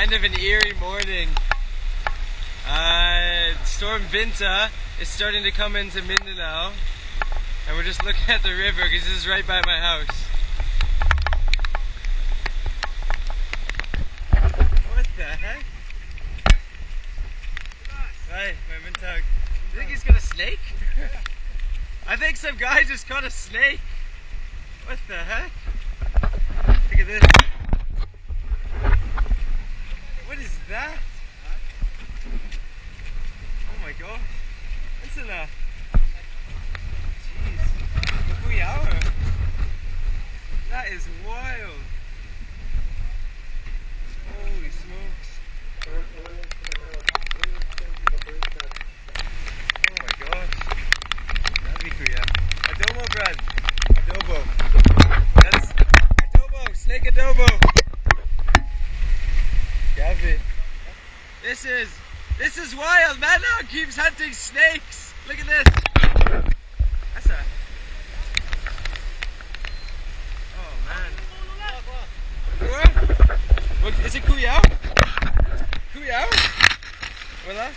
kind of an eerie morning. Storm Vinta is starting to come into Mindanao, and we're just looking at the river because this is right by my house. What the heck? Hi, my Vinta. You think he's got a snake? I think some guy just caught a snake. What the heck? Look at this. What is that? Oh my gosh. What's in that? Jeez. Cagayan. That is wild. Holy smokes. Oh my gosh. That'd be Cagayan. Adobo, Brad. Adobo. That's adobo. Snake adobo. Gabby. This is wild. Man now keeps hunting snakes. Look at this. That's a. Oh man. What? Is it Cagayan? Cagayan? Voilà.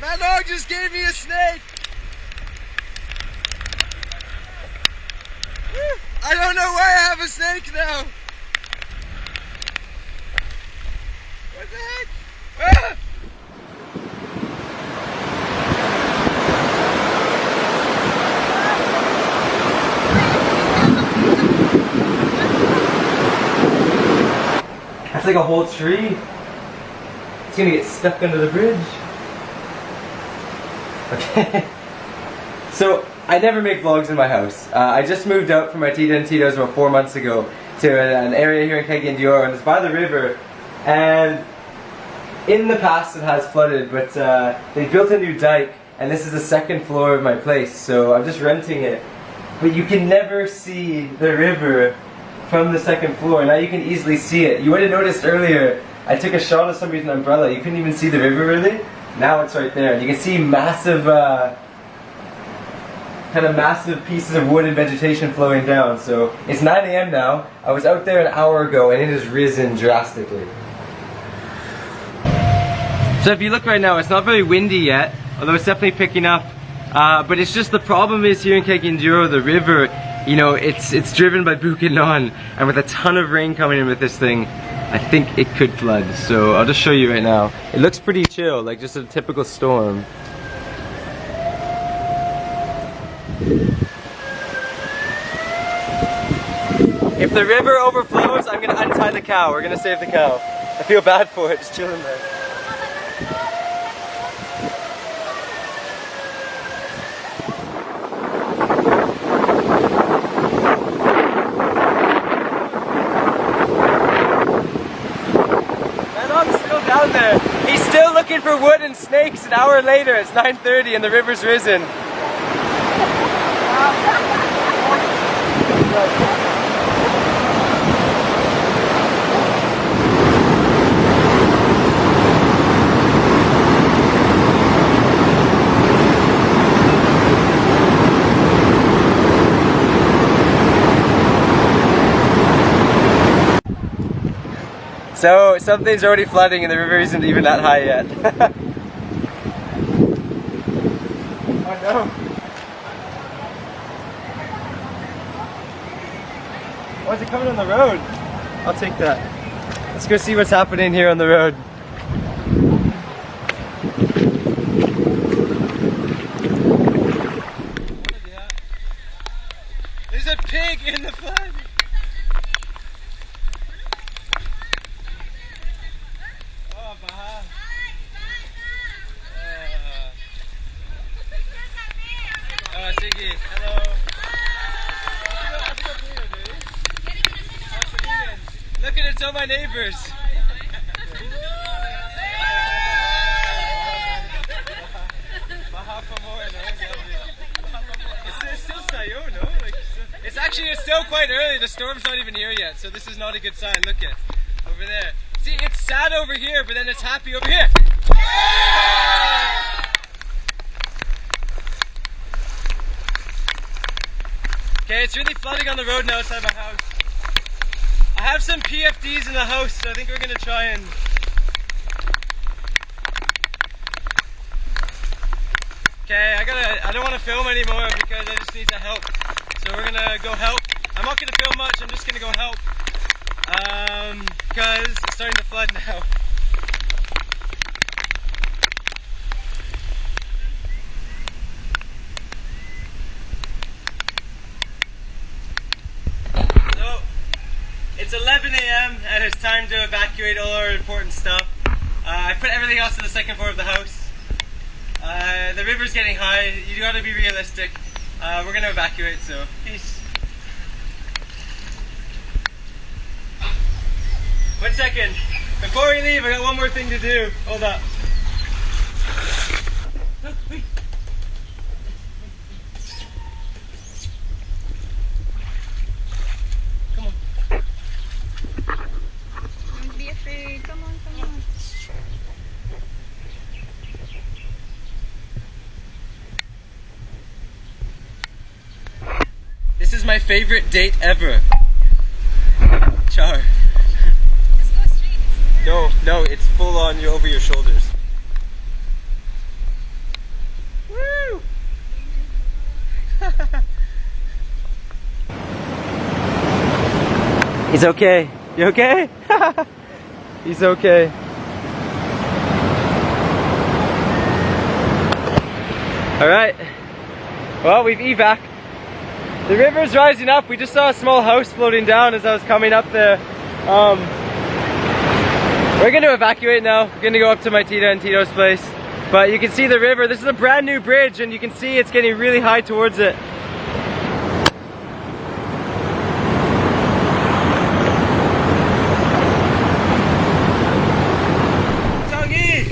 Man dog just gave me a snake. I don't know why I have a snake now. What the heck? Ah! That's like a whole tree. It's gonna get stuck under the bridge. Okay. So, I never make vlogs in my house. I just moved out from my Tita and Tito's about 4 months ago to an area here in Cagayan, and it's by the river. And in the past it has flooded, but they built a new dike, and this is the second floor of my place, so I'm just renting it. But you can never see the river from the second floor. Now you can easily see it. You would have noticed earlier, I took a shot of somebody's umbrella. You couldn't even see the river really. Now it's right there. You can see massive, kind of massive pieces of wood and vegetation flowing down. So it's 9 AM now. I was out there an hour ago, and it has risen drastically. So if you look right now, it's not very windy yet, although it's definitely picking up. But it's just the problem is here in Cagayan, the river, you know, it's driven by Bukidnon, and with a ton of rain coming in with this thing, I think it could flood. So I'll just show you right now. It looks pretty chill, like just a typical storm. If the river overflows, I'm gonna untie the cow. We're gonna save the cow. I feel bad for it, just chilling there. Down there. He's still looking for wood and snakes an hour later. It's 9:30 and the river's risen. So something's already flooding and the river isn't even that high yet. Oh no. Oh, is it coming on the road? I'll take that. Let's go see what's happening here on the road. There's a pig in the flood. Hello. Look at it, it's all my neighbors. It's still quite early. The storm's not even here yet, so this is not a good sign. Look at over there. See, it's sad over here, but then it's happy over here. Okay, it's really flooding on the road now outside my house. I have some PFDs in the house, so I think we're gonna try and... Okay, I don't want to film anymore because I just need to help. So we're gonna go help. I'm not gonna film much, I'm just gonna go help. Because it's starting to flood now. So, it's 11 a.m. and it's time to evacuate all our important stuff. I put everything else on the second floor of the house. The river's getting high, you gotta be realistic. We're gonna evacuate, so peace. 1 second. Before we leave, I got one more thing to do. Hold up. Come on. Don't be afraid. Come on, come on. This is my favorite date ever. Char. No, it's full on, you're over your shoulders. Woo! He's okay. You okay? He's okay. Alright. Well, we've evac'd. The river's rising up. We just saw a small house floating down as I was coming up there. We're going to evacuate now. We're going to go up to my Tita and Tito's place. But you can see the river. This is a brand new bridge and you can see it's getting really high towards it. Tongi!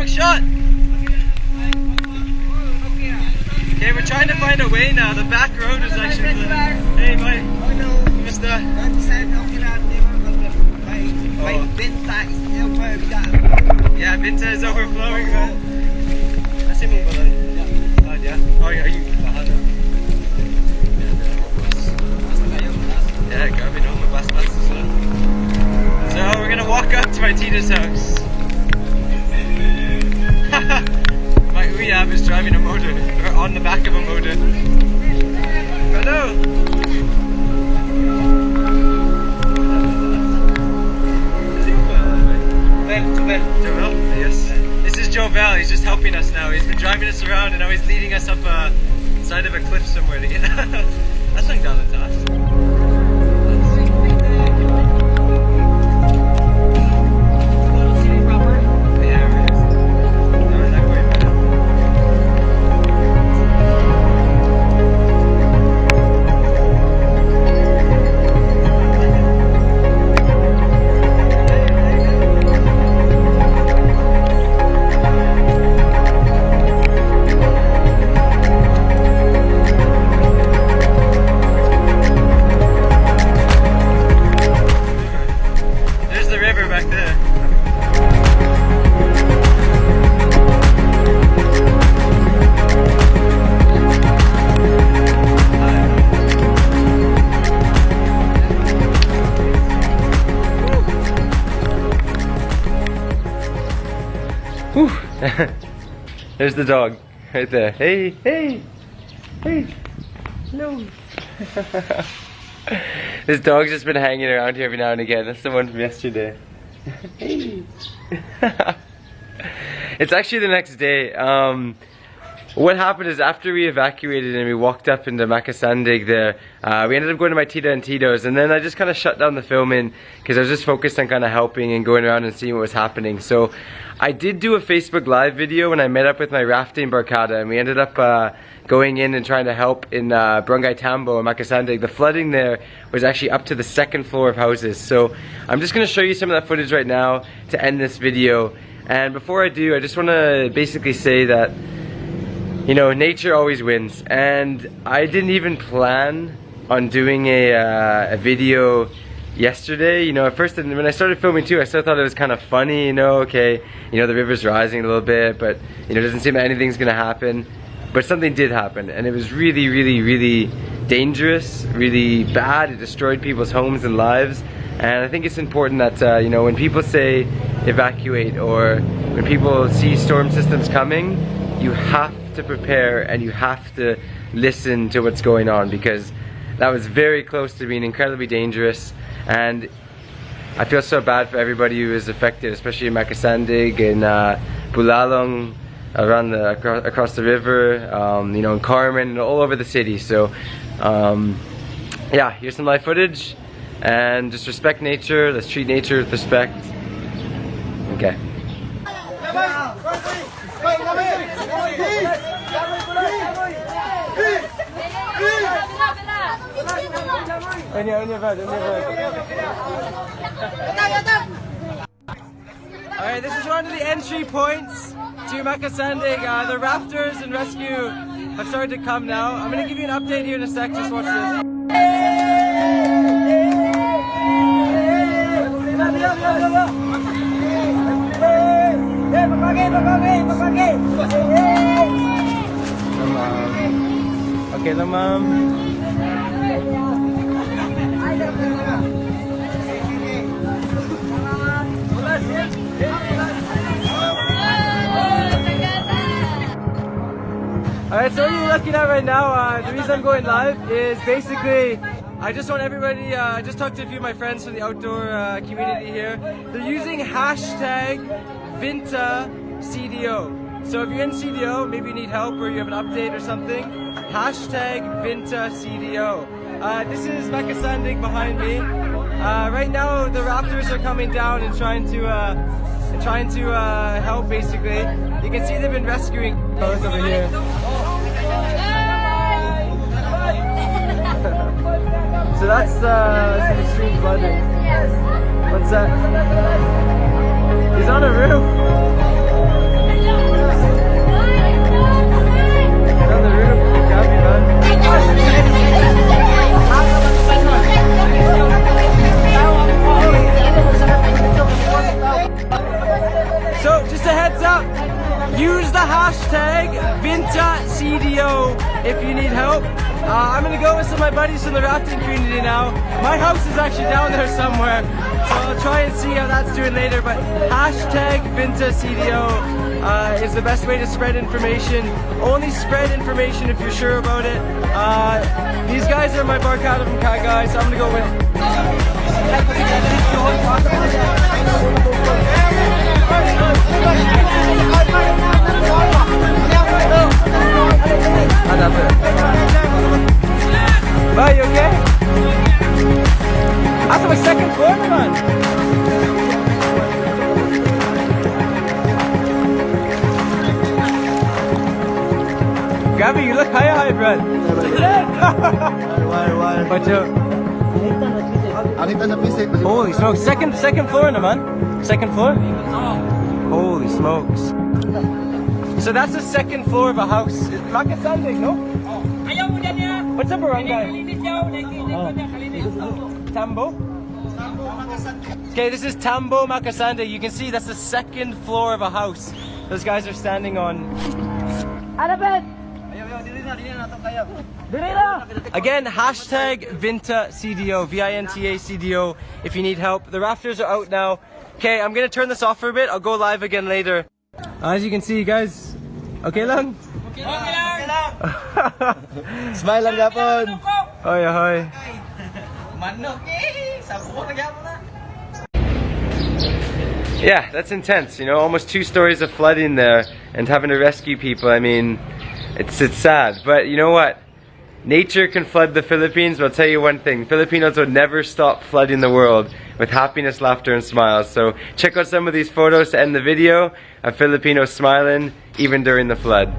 Shot! Okay, we're trying to find a way now. The back road is actually... Hey, bye. Kumusta? Vinta is overflowing. Yeah, Vinta is overflowing, man. Kasi mo ba lang? Yeah. Oh, are you? Yeah, grabe no, mabas-bas sila. So, we're gonna walk up to my Tita's house. My Uyab is driving a motor, or on the back of a motor. Hello! Jovel? Yes. This is Jovel, he's just helping us now. He's been driving us around and now he's leading us up a side of a cliff somewhere to get... That's not down the task. There's the dog, right there. Hey, hey, hey, hello. This dog's just been hanging around here every now and again. That's the one from yesterday. Hey. It's actually the next day. What happened is after we evacuated and we walked up into Makasandig there, we ended up going to my Tita and Tito's, and then I just kind of shut down the filming because I was just focused on kind of helping and going around and seeing what was happening. So I did do a Facebook Live video when I met up with my rafting barkada, and we ended up going in and trying to help in Barangay Tambo and Makasandig. The flooding there was actually up to the second floor of houses. So I'm just going to show you some of that footage right now to end this video. And before I do, I just want to basically say that, you know, nature always wins. And I didn't even plan on doing a video yesterday. You know, at first when I started filming too, I still thought it was kind of funny, you know, okay, you know, the river's rising a little bit, but, you know, it doesn't seem that anything's gonna happen. But something did happen, and it was really, really, really dangerous, really bad. It destroyed people's homes and lives. And I think it's important that you know, when people say evacuate, or when people see storm systems coming, you have to prepare and you have to listen to what's going on, because that was very close to being incredibly dangerous. And I feel so bad for everybody who is affected, especially in Makasandig and Bulalong, around across the river, you know, in Carmen and all over the city. So yeah, here's some live footage, and just respect nature. Let's treat nature with respect. Okay. Alright, this is one of the entry points to Makasandig. The rafters and rescue have started to come now. I'm going to give you an update here in a sec, just watch this. Okay lang, ma'am. Alright, so what you're looking at right now, the reason I'm going live is basically, I just want everybody, I just talked to a few of my friends from the outdoor community here. They're using hashtag Vinta CDO. So if you're in CDO, maybe you need help or you have an update or something, hashtag Vinta CDO. This is Makasandig behind me. Right now the rafters are coming down and trying to help basically. You can see they've been rescuing those over here. So that's some extreme flooding. What's that? He's on a roof. He's on the roof. Grab me, man. So just a heads up, use the hashtag VintaCDO if you need help. I'm gonna go with some of my buddies from the rafting community now. My house is actually down there somewhere, so I'll try and see how that's doing later, but hashtag VintaCDO is the best way to spread information. Only spread information if you're sure about it. These guys are my barcada from Cagayan, so I'm gonna go with Bye, you okay? That's my second floor, man. Gabby, you look high, bro. Watch out. Holy smokes, second floor, man. Second floor? Holy smokes. So that's the second floor of a house. Makasandig, no? What's up, barangay? Tambo? Okay, this is Tambo Makasandig. You can see that's the second floor of a house those guys are standing on. Again, hashtag VintaCDO, VintaCDO if you need help. The rafters are out now. Okay, I'm gonna turn this off for a bit. I'll go live again later. As you can see, guys, okay lang? Okay lang. Smile lang gapon. Hoy, hoy. Yeah, that's intense, you know, almost 2 stories of flooding there and having to rescue people. I mean, it's sad, but you know what? Nature can flood the Philippines, but I'll tell you one thing, Filipinos would never stop flooding the world with happiness, laughter, and smiles. So check out some of these photos to end the video of Filipinos smiling even during the flood.